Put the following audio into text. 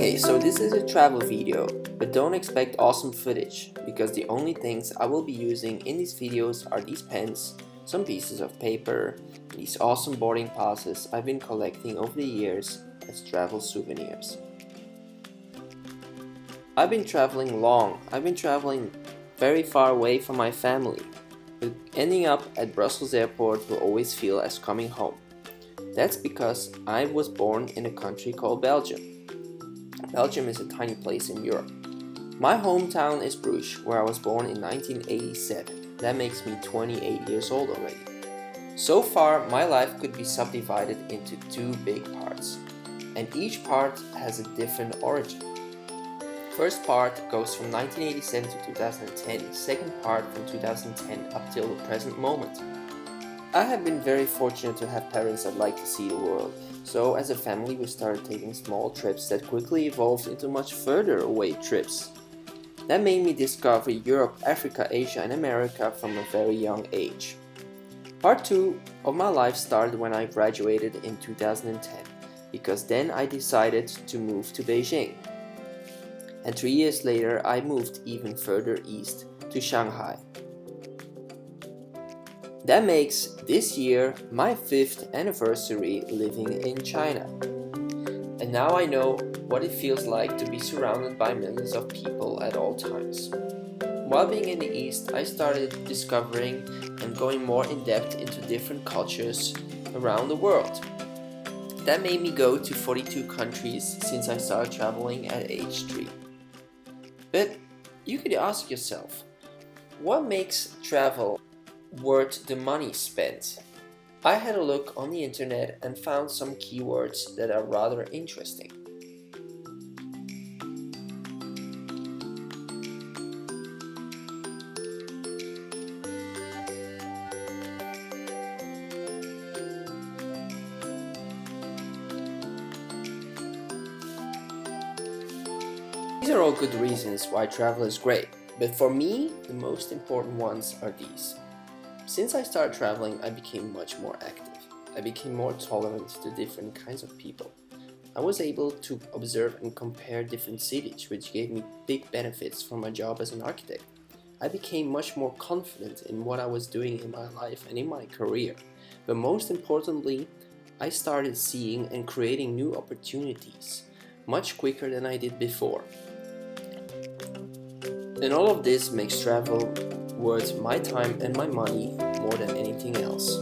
Okay, so this is a travel video, but don't expect awesome footage, because the only things I will be using in these videos are these pens, some pieces of paper, these awesome boarding passes I've been collecting over the years as travel souvenirs. I've been traveling long, I've been traveling very far away from my family, but ending up at Brussels airport will always feel as coming home. That's because I was born in a country called Belgium. Belgium is a tiny place in Europe. My hometown is Bruges, where I was born in 1987. That makes me 28 years old already. So far, my life could be subdivided into two big parts, and each part has a different origin. First part goes from 1987 to 2010, second part from 2010 up till the present moment. I have been very fortunate to have parents that like to see the world, so as a family we started taking small trips that quickly evolved into much further away trips. That made me discover Europe, Africa, Asia and America from a very young age. Part 2 of my life started when I graduated in 2010, because then I decided to move to Beijing. And 3 years later I moved even further east to Shanghai. That makes this year my 5th anniversary living in China. And now I know what it feels like to be surrounded by millions of people at all times. While being in the East, I started discovering and going more in depth into different cultures around the world. That made me go to 42 countries since I started traveling at age 3. But you could ask yourself, what makes travel worth the money spent? I had a look on the internet and found some keywords that are rather interesting. These are all good reasons why travel is great, but for me, the most important ones are these. Since I started traveling, I became much more active. I became more tolerant to different kinds of people. I was able to observe and compare different cities, which gave me big benefits for my job as an architect. I became much more confident in what I was doing in my life and in my career. But most importantly, I started seeing and creating new opportunities much quicker than I did before. And all of this makes travel worth my time and my money more than anything else.